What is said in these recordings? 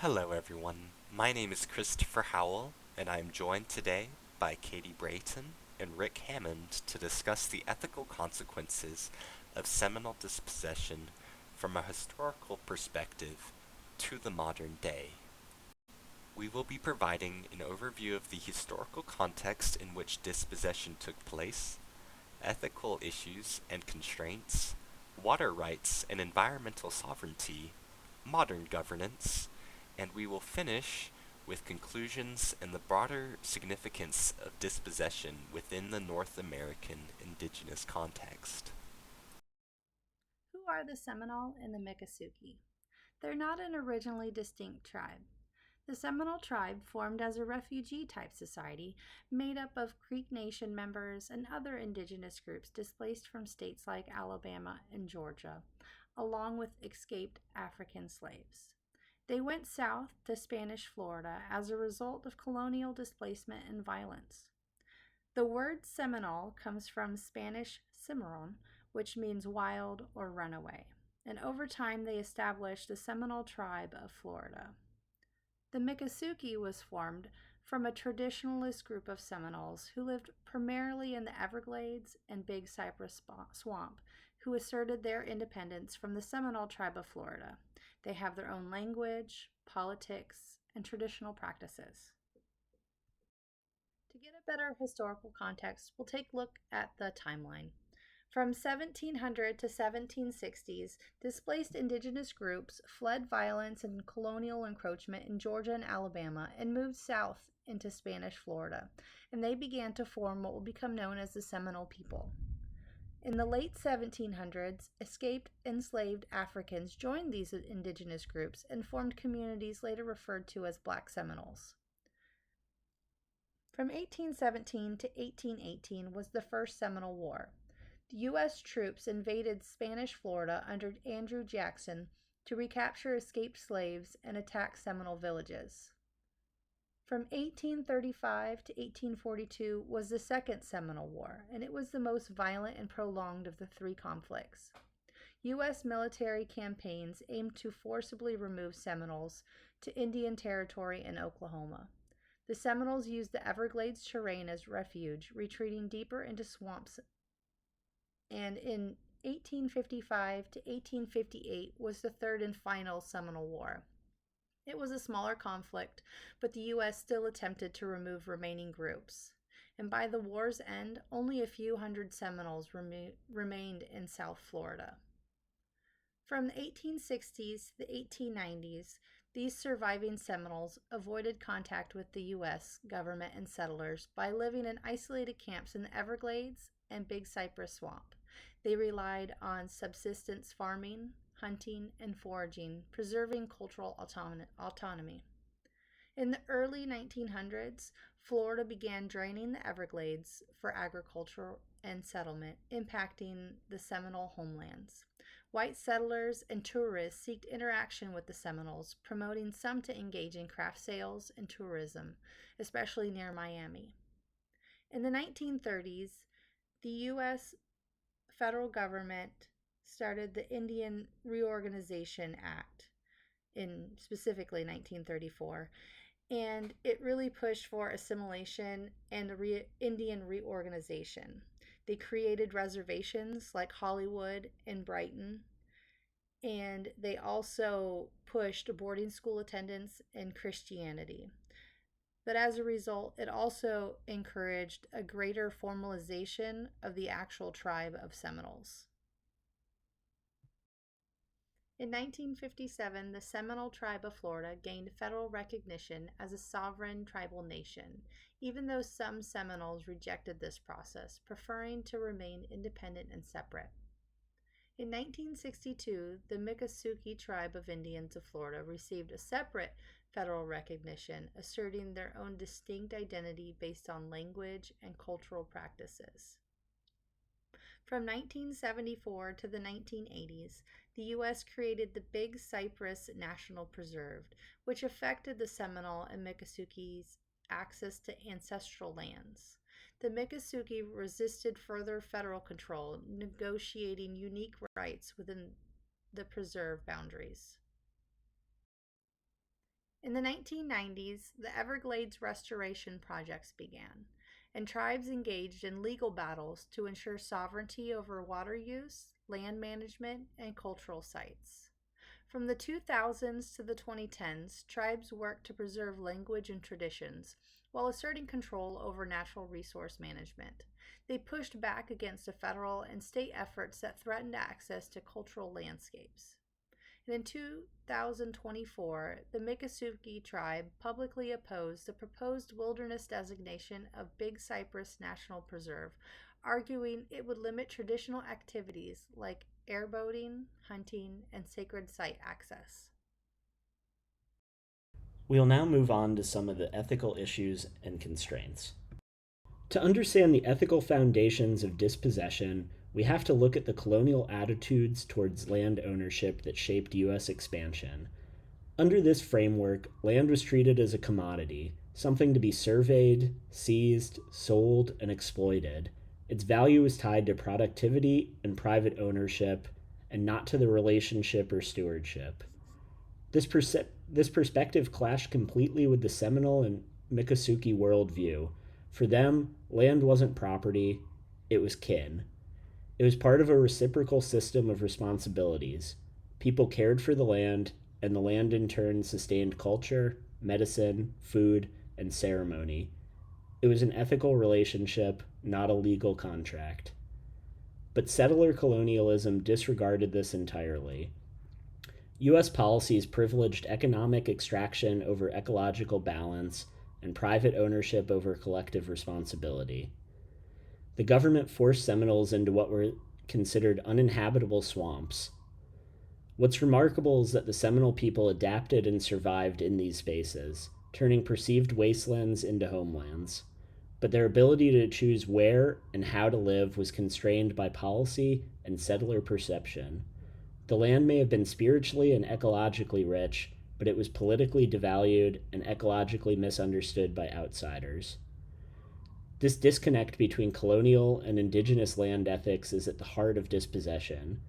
Hello, everyone. My name is Christopher Howell, and I am joined today by Katie Brayton and Rick Hammond to discuss the ethical consequences of Seminole dispossession from a historical perspective to the modern day. We will be providing an overview of the historical context in which dispossession took place, ethical issues and constraints, water rights and environmental sovereignty, modern governance, and we will finish with conclusions and the broader significance of dispossession within the North American indigenous context. Who are the Seminole and the Miccosukee? They're not an originally distinct tribe. The Seminole tribe formed as a refugee type society made up of Creek Nation members and other indigenous groups displaced from states like Alabama and Georgia, along with escaped African slaves. They went south to Spanish Florida as a result of colonial displacement and violence. The word Seminole comes from Spanish cimarron, which means wild or runaway, and over time they established the Seminole tribe of Florida. The Miccosukee was formed from a traditionalist group of Seminoles who lived primarily in the Everglades and Big Cypress Swamp, who asserted their independence from the Seminole tribe of Florida. They have their own language, politics, and traditional practices. To get a better historical context, we'll take a look at the timeline. From 1700 to 1760s, displaced indigenous groups fled violence and colonial encroachment in Georgia and Alabama and moved south into Spanish Florida, and they began to form what will become known as the Seminole people. In the late 1700s, escaped enslaved Africans joined these indigenous groups and formed communities later referred to as Black Seminoles. From 1817 to 1818 was the First Seminole War. The U.S. troops invaded Spanish Florida under Andrew Jackson to recapture escaped slaves and attack Seminole villages. From 1835 to 1842 was the Second Seminole War, and it was the most violent and prolonged of the three conflicts. U.S. military campaigns aimed to forcibly remove Seminoles to Indian Territory and Oklahoma. The Seminoles used the Everglades terrain as refuge, retreating deeper into swamps, and in 1855 to 1858 was the third and final Seminole War. It was a smaller conflict, but the U.S. still attempted to remove remaining groups. And by the war's end, only a few hundred Seminoles remained in South Florida. From the 1860s to the 1890s, these surviving Seminoles avoided contact with the U.S. government and settlers by living in isolated camps in the Everglades and Big Cypress Swamp. They relied on subsistence farming, hunting, and foraging, preserving cultural autonomy. In the early 1900s, Florida began draining the Everglades for agriculture and settlement, impacting the Seminole homelands. White settlers and tourists sought interaction with the Seminoles, promoting some to engage in craft sales and tourism, especially near Miami. In the 1930s, the U.S. federal government started the Indian Reorganization Act in specifically 1934, and it really pushed for assimilation and Indian reorganization. They created reservations like Hollywood and Brighton, and they also pushed boarding school attendance and Christianity. But as a result, it also encouraged a greater formalization of the actual tribe of Seminoles. In 1957, the Seminole Tribe of Florida gained federal recognition as a sovereign tribal nation, even though some Seminoles rejected this process, preferring to remain independent and separate. In 1962, the Miccosukee tribe of Indians of Florida received a separate federal recognition, asserting their own distinct identity based on language and cultural practices. From 1974 to the 1980s, the U.S. created the Big Cypress National Preserve, which affected the Seminole and Miccosukee's access to ancestral lands. The Miccosukee resisted further federal control, negotiating unique rights within the preserve boundaries. In the 1990s, the Everglades restoration projects began, and tribes engaged in legal battles to ensure sovereignty over water use, land management, and cultural sites. From the 2000s to the 2010s, tribes worked to preserve language and traditions while asserting control over natural resource management. They pushed back against the federal and state efforts that threatened access to cultural landscapes. And in 2024, the Miccosukee tribe publicly opposed the proposed wilderness designation of Big Cypress National Preserve, arguing it would limit traditional activities like airboating, hunting, and sacred site access. We'll now move on to some of the ethical issues and constraints. To understand the ethical foundations of dispossession, we have to look at the colonial attitudes towards land ownership that shaped U.S. expansion. Under this framework, land was treated as a commodity, something to be surveyed, seized, sold, and exploited. Its value was tied to productivity and private ownership, and not to the relationship or stewardship. This perspective clashed completely with the Seminole and Miccosukee worldview. For them, land wasn't property, it was kin. It was part of a reciprocal system of responsibilities. People cared for the land, and the land in turn sustained culture, medicine, food, and ceremony. It was an ethical relationship, not a legal contract. But settler colonialism disregarded this entirely. U.S. policies privileged economic extraction over ecological balance and private ownership over collective responsibility. The government forced Seminoles into what were considered uninhabitable swamps. What's remarkable is that the Seminole people adapted and survived in these spaces, turning perceived wastelands into homelands. But their ability to choose where and how to live was constrained by policy and settler perception. The land may have been spiritually and ecologically rich, but it was politically devalued and ecologically misunderstood by outsiders. This disconnect between colonial and indigenous land ethics is at the heart of dispossession.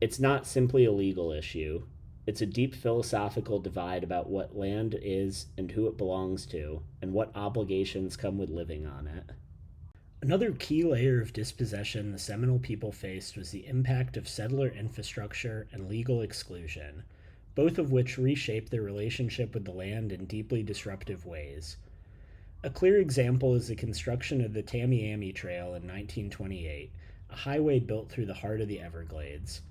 It's not simply a legal issue. It's a deep philosophical divide about what land is and who it belongs to, and what obligations come with living on it. Another key layer of dispossession the Seminole people faced was the impact of settler infrastructure and legal exclusion, both of which reshaped their relationship with the land in deeply disruptive ways. A clear example is the construction of the Tamiami Trail in 1928, a highway built through the heart of the Everglades.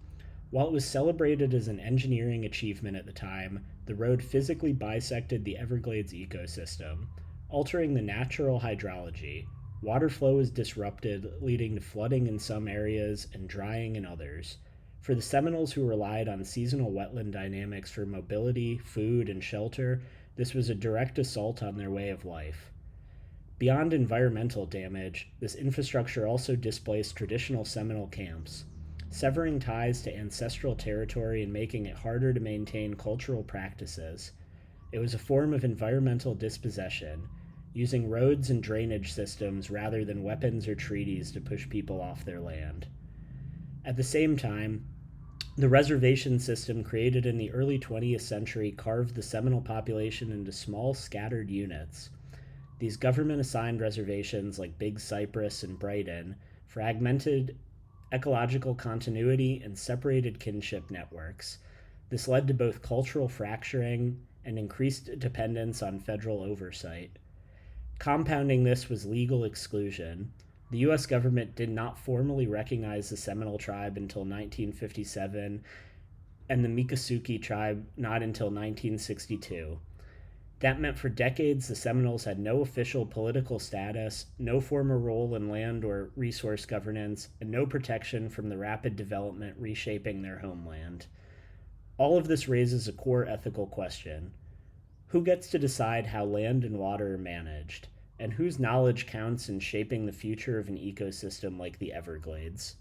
While it was celebrated as an engineering achievement at the time, the road physically bisected the Everglades ecosystem, altering the natural hydrology. Water flow was disrupted, leading to flooding in some areas and drying in others. For the Seminoles who relied on seasonal wetland dynamics for mobility, food, and shelter, this was a direct assault on their way of life. Beyond environmental damage, this infrastructure also displaced traditional Seminole camps, severing ties to ancestral territory and making it harder to maintain cultural practices. It was a form of environmental dispossession, using roads and drainage systems rather than weapons or treaties to push people off their land. At the same time, the reservation system created in the early 20th century carved the Seminole population into small, scattered units. These government-assigned reservations, like Big Cypress and Brighton, fragmented ecological continuity and separated kinship networks. This led to both cultural fracturing and increased dependence on federal oversight. Compounding this was legal exclusion. The U.S. government did not formally recognize the Seminole tribe until 1957, and the Miccosukee tribe not until 1962. That meant for decades the Seminoles had no official political status, no formal role in land or resource governance, and no protection from the rapid development reshaping their homeland. All of this raises a core ethical question. Who gets to decide how land and water are managed, and whose knowledge counts in shaping the future of an ecosystem like the Everglades?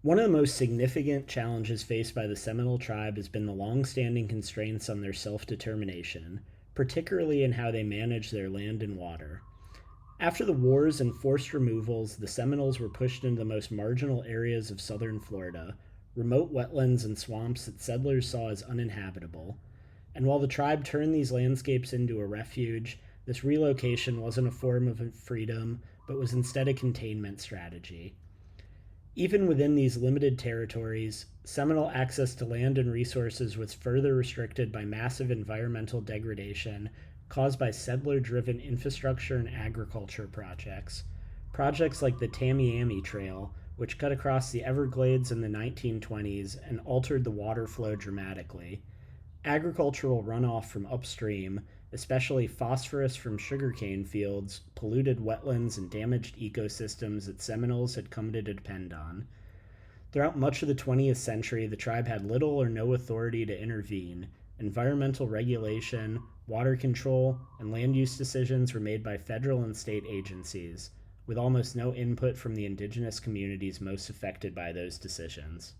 One of the most significant challenges faced by the Seminole tribe has been the long-standing constraints on their self-determination, particularly in how they manage their land and water. After the wars and forced removals, the Seminoles were pushed into the most marginal areas of southern Florida, remote wetlands and swamps that settlers saw as uninhabitable. And while the tribe turned these landscapes into a refuge, this relocation wasn't a form of freedom, but was instead a containment strategy. Even within these limited territories, Seminole access to land and resources was further restricted by massive environmental degradation caused by settler driven infrastructure and agriculture projects. Projects like the Tamiami Trail, which cut across the Everglades in the 1920s and altered the water flow dramatically. Agricultural runoff from upstream, especially phosphorus from sugarcane fields, polluted wetlands and damaged ecosystems that Seminoles had come to depend on. Throughout much of the 20th century, the tribe had little or no authority to intervene. Environmental regulation, water control, and land use decisions were made by federal and state agencies, with almost no input from the indigenous communities most affected by those decisions.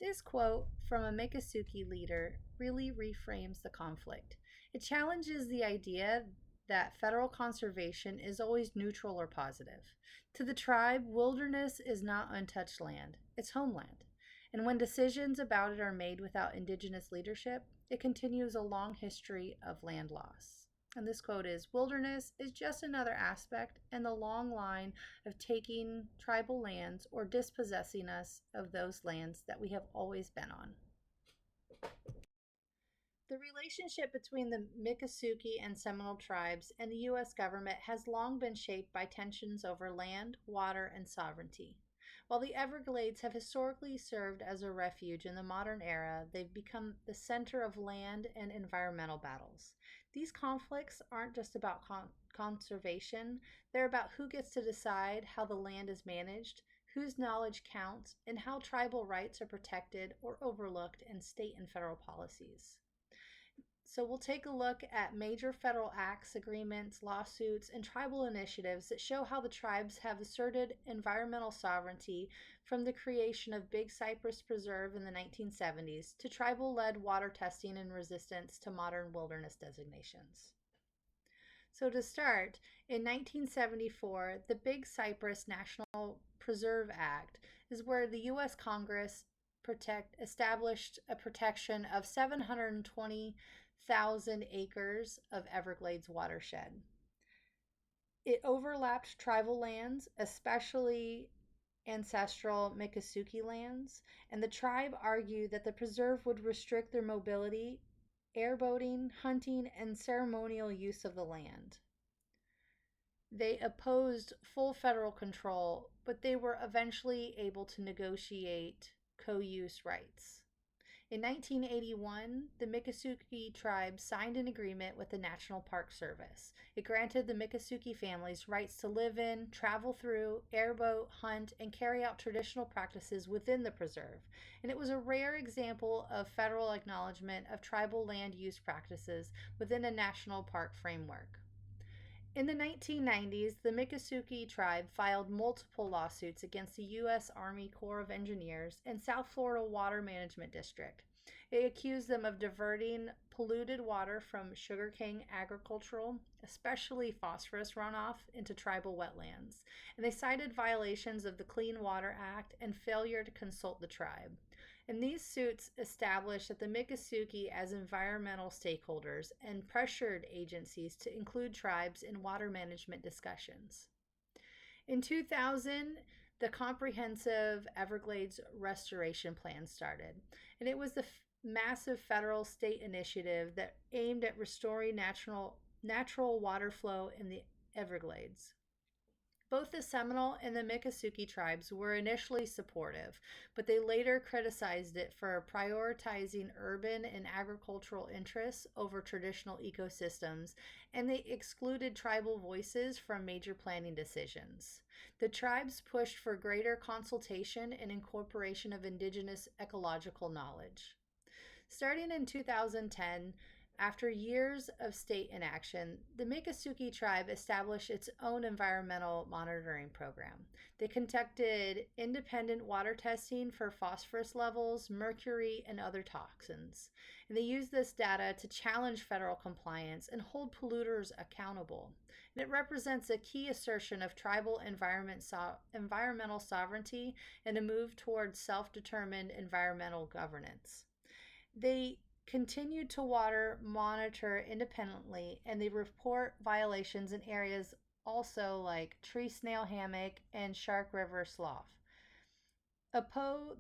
This quote from a Miccosukee leader really reframes the conflict. It challenges the idea that federal conservation is always neutral or positive. To the tribe, wilderness is not untouched land, it's homeland. And when decisions about it are made without indigenous leadership, it continues a long history of land loss. And this quote is: wilderness is just another aspect in the long line of taking tribal lands or dispossessing us of those lands that we have always been on. The relationship between the Miccosukee and Seminole tribes and the U.S. government has long been shaped by tensions over land, water, and sovereignty. While the Everglades have historically served as a refuge in the modern era, they've become the center of land and environmental battles. These conflicts aren't just about conservation, they're about who gets to decide how the land is managed, whose knowledge counts, and how tribal rights are protected or overlooked in state and federal policies. So we'll take a look at major federal acts, agreements, lawsuits, and tribal initiatives that show how the tribes have asserted environmental sovereignty from the creation of Big Cypress Preserve in the 1970s to tribal-led water testing and resistance to modern wilderness designations. So to start, in 1974, the Big Cypress National Preserve Act is where the U.S. Congress established a protection of 720,000 acres of Everglades watershed. It overlapped tribal lands, especially ancestral Miccosukee lands, and the tribe argued that the preserve would restrict their mobility, airboating, hunting, and ceremonial use of the land. They opposed full federal control, but they were eventually able to negotiate co-use rights. In 1981, the Miccosukee tribe signed an agreement with the National Park Service. It granted the Miccosukee families rights to live in, travel through, airboat, hunt, and carry out traditional practices within the preserve. And it was a rare example of federal acknowledgement of tribal land use practices within a national park framework. In the 1990s, the Miccosukee tribe filed multiple lawsuits against the U.S. Army Corps of Engineers and South Florida Water Management District. It accused them of diverting polluted water from sugarcane agricultural, especially phosphorus runoff, into tribal wetlands. And they cited violations of the Clean Water Act and failure to consult the tribe. And these suits established that the Miccosukee as environmental stakeholders and pressured agencies to include tribes in water management discussions. In 2000, the Comprehensive Everglades Restoration Plan started, and it was the massive federal state initiative that aimed at restoring natural water flow in the Everglades. Both the Seminole and the Miccosukee tribes were initially supportive, but they later criticized it for prioritizing urban and agricultural interests over traditional ecosystems, and they excluded tribal voices from major planning decisions. The tribes pushed for greater consultation and incorporation of indigenous ecological knowledge. Starting in 2010, after years of state inaction, the Miccosukee tribe established its own environmental monitoring program. They conducted independent water testing for phosphorus levels, mercury, and other toxins. And they used this data to challenge federal compliance and hold polluters accountable. And it represents a key assertion of tribal environmental sovereignty and a move towards self-determined environmental governance. They continue to water monitor independently, and they report violations in areas also like tree snail hammock and Shark River slough.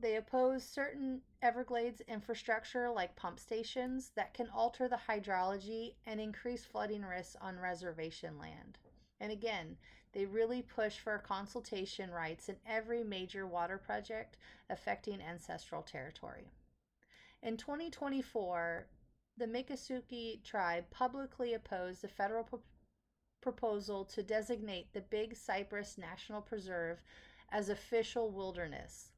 They oppose certain Everglades infrastructure like pump stations that can alter the hydrology and increase flooding risks on reservation land. And again, they really push for consultation rights in every major water project affecting ancestral territory. In 2024, the Miccosukee tribe publicly opposed the federal proposal to designate the Big Cypress National Preserve as official wilderness.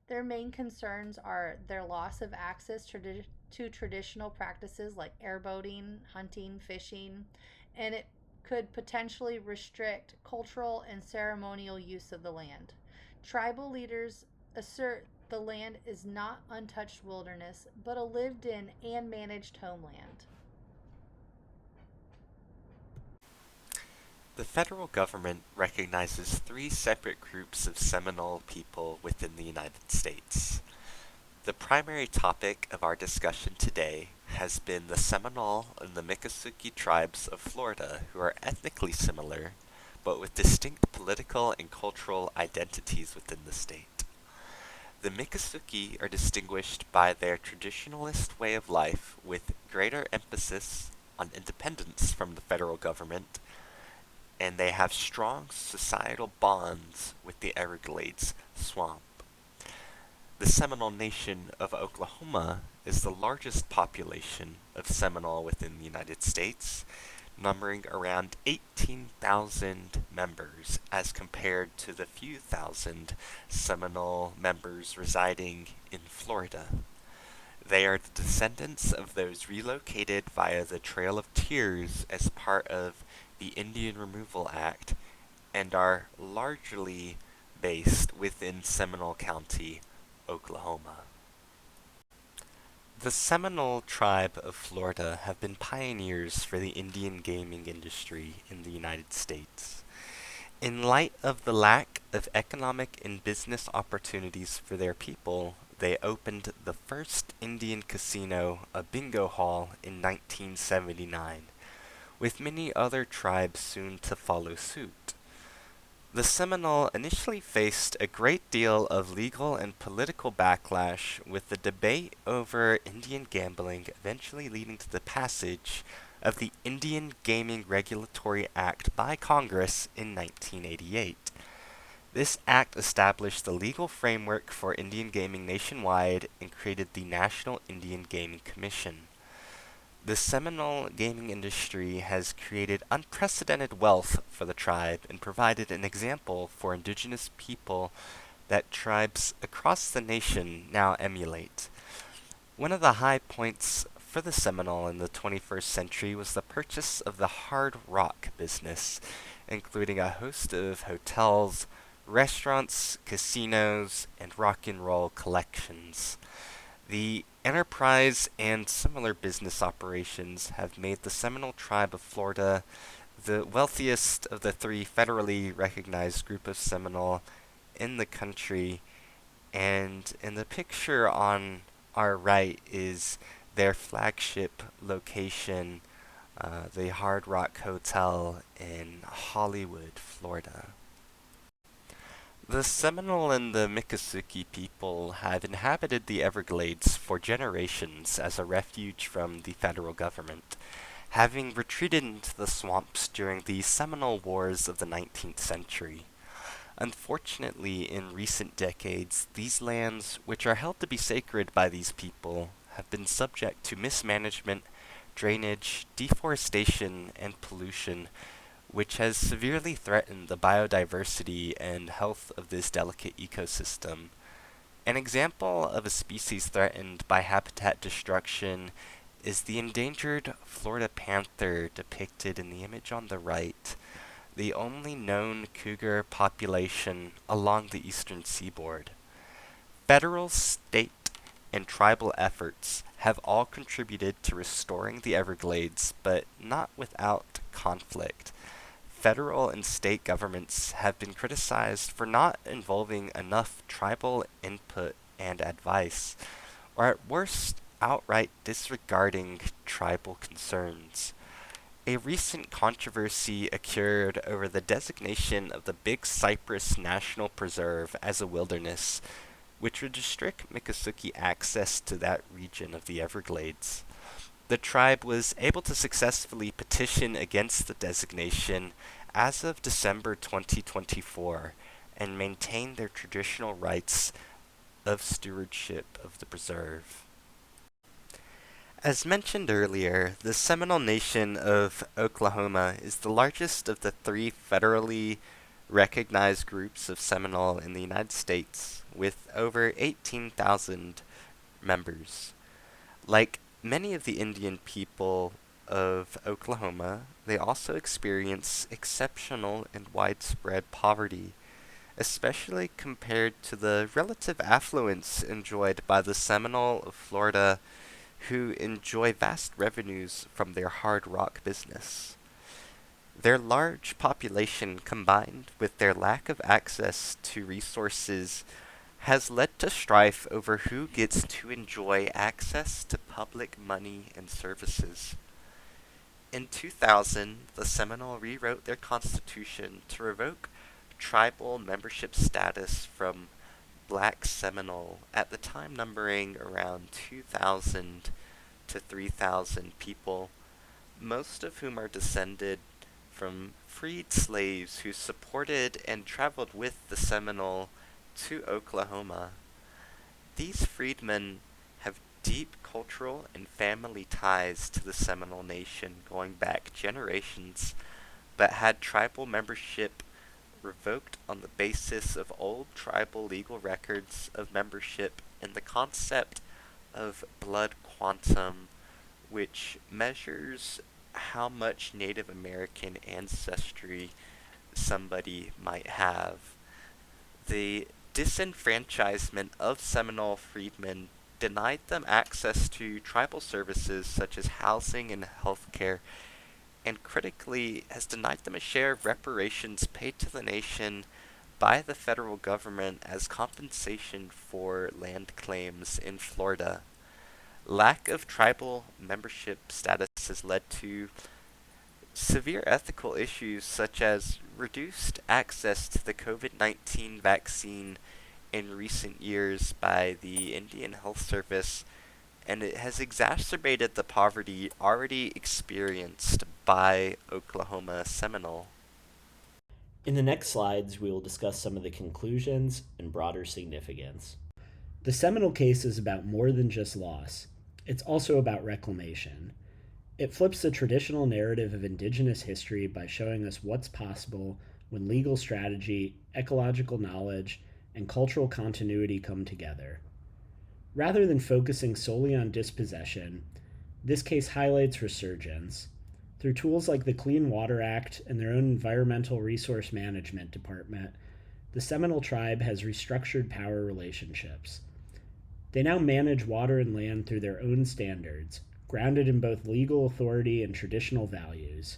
Their main concerns are their loss of access to traditional practices like airboating, hunting, fishing, and it could potentially restrict cultural and ceremonial use of the land. Tribal leaders assert the land is not untouched wilderness, but a lived in and managed homeland. The federal government recognizes three separate groups of Seminole people within the United States. The primary topic of our discussion today has been the Seminole and the Miccosukee tribes of Florida, who are ethnically similar, but with distinct political and cultural identities within the state. The Miccosukee are distinguished by their traditionalist way of life with greater emphasis on independence from the federal government, and they have strong societal bonds with the Everglades swamp. The Seminole Nation of Oklahoma is the largest population of Seminole within the United States, numbering around 18,000 members as compared to the few thousand Seminole members residing in Florida. They are the descendants of those relocated via the Trail of Tears as part of the Indian Removal Act and are largely based within Seminole County, Oklahoma. The Seminole tribe of Florida have been pioneers for the Indian gaming industry in the United States. In light of the lack of economic and business opportunities for their people, they opened the first Indian casino, a bingo hall, in 1979, with many other tribes soon to follow suit. The Seminole initially faced a great deal of legal and political backlash, with the debate over Indian gambling eventually leading to the passage of the Indian Gaming Regulatory Act by Congress in 1988. This act established the legal framework for Indian gaming nationwide and created the National Indian Gaming Commission. The Seminole gaming industry has created unprecedented wealth for the tribe and provided an example for indigenous people that tribes across the nation now emulate. One of the high points for the Seminole in the 21st century was the purchase of the hard rock business, including a host of hotels, restaurants, casinos, and rock and roll collections. The enterprise and similar business operations have made the Seminole tribe of Florida the wealthiest of the three federally recognized group of Seminole in the country, and in the picture on our right is their flagship location, the Hard Rock Hotel in Hollywood, Florida. The Seminole and the Miccosukee people have inhabited the Everglades for generations as a refuge from the federal government, having retreated into the swamps during the Seminole Wars of the 19th century. Unfortunately, in recent decades, these lands, which are held to be sacred by these people, have been subject to mismanagement, drainage, deforestation, and pollution, which has severely threatened the biodiversity and health of this delicate ecosystem. An example of a species threatened by habitat destruction is the endangered Florida panther depicted in the image on the right, the only known cougar population along the eastern seaboard. Federal, state, and tribal efforts have all contributed to restoring the Everglades, but not without conflict. Federal and state governments have been criticized for not involving enough tribal input and advice, or at worst, outright disregarding tribal concerns. A recent controversy occurred over the designation of the Big Cypress National Preserve as a wilderness, which would restrict Miccosukee access to that region of the Everglades. The tribe was able to successfully petition against the designation as of December 2024 and maintain their traditional rights of stewardship of the preserve. As mentioned earlier, the Seminole Nation of Oklahoma is the largest of the three federally recognized groups of Seminole in the United States, with over 18,000 members. Like many of the Indian people of Oklahoma, they also experience exceptional and widespread poverty, especially compared to the relative affluence enjoyed by the Seminole of Florida, who enjoy vast revenues from their hard rock business. Their large population, combined with their lack of access to resources, has led to strife over who gets to enjoy access to public money and services. In 2000, the Seminole rewrote their constitution to revoke tribal membership status from Black Seminole, at the time numbering around 2,000 to 3,000 people, most of whom are descended from freed slaves who supported and traveled with the Seminole to Oklahoma. These freedmen have deep cultural and family ties to the Seminole Nation going back generations, but had tribal membership revoked on the basis of old tribal legal records of membership and the concept of blood quantum, which measures how much Native American ancestry somebody might have. The disenfranchisement of Seminole freedmen denied them access to tribal services such as housing and health care, and critically has denied them a share of reparations paid to the nation by the federal government as compensation for land claims in Florida. Lack of tribal membership status has led to severe ethical issues such as reduced access to the COVID-19 vaccine in recent years by the Indian Health Service, and it has exacerbated the poverty already experienced by Oklahoma Seminole. In the next slides, we will discuss some of the conclusions and broader significance. The Seminole case is about more than just loss. It's also about reclamation. It flips the traditional narrative of Indigenous history by showing us what's possible when legal strategy, ecological knowledge, and cultural continuity come together. Rather than focusing solely on dispossession, this case highlights resurgence. Through tools like the Clean Water Act and their own Environmental Resource Management Department, the Seminole tribe has restructured power relationships. They now manage water and land through their own standards, grounded in both legal authority and traditional values.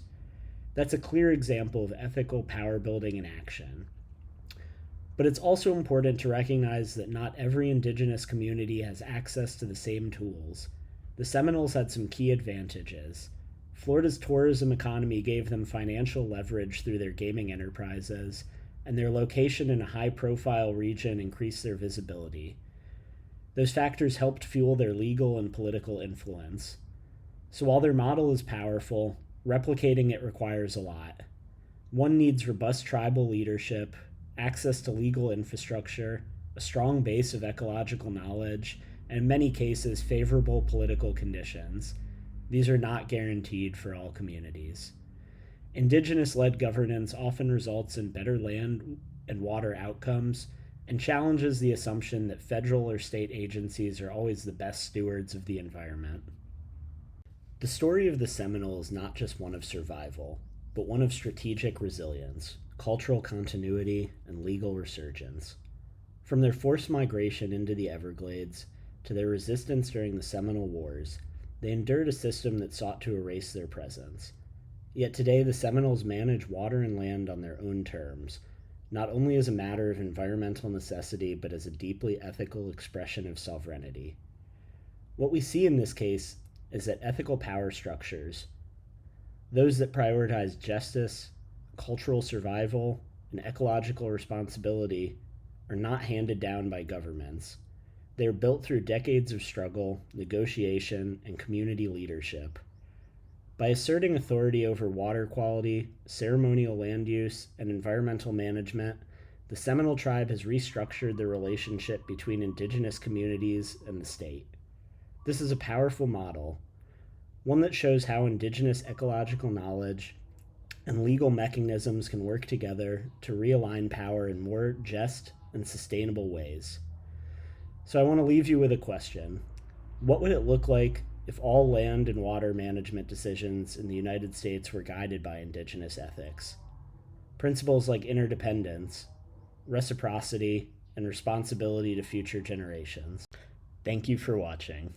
That's a clear example of ethical power building in action. But it's also important to recognize that not every Indigenous community has access to the same tools. The Seminoles had some key advantages. Florida's tourism economy gave them financial leverage through their gaming enterprises, and their location in a high-profile region increased their visibility. Those factors helped fuel their legal and political influence. So while their model is powerful, replicating it requires a lot. One needs robust tribal leadership, access to legal infrastructure, a strong base of ecological knowledge, and in many cases, favorable political conditions. These are not guaranteed for all communities. Indigenous-led governance often results in better land and water outcomes and challenges the assumption that federal or state agencies are always the best stewards of the environment. The story of the Seminole is not just one of survival, but one of strategic resilience, cultural continuity, and legal resurgence. From their forced migration into the Everglades to their resistance during the Seminole Wars, they endured a system that sought to erase their presence. Yet today, the Seminoles manage water and land on their own terms, not only as a matter of environmental necessity, but as a deeply ethical expression of sovereignty. What we see in this case is that ethical power structures, those that prioritize justice, cultural survival, and ecological responsibility, are not handed down by governments. They are built through decades of struggle, negotiation, and community leadership. By asserting authority over water quality, ceremonial land use, and environmental management, the Seminole tribe has restructured the relationship between indigenous communities and the state. This is a powerful model, one that shows how indigenous ecological knowledge and legal mechanisms can work together to realign power in more just and sustainable ways. So I want to leave you with a question. What would it look like if all land and water management decisions in the United States were guided by indigenous ethics? Principles like interdependence, reciprocity, and responsibility to future generations. Thank you for watching.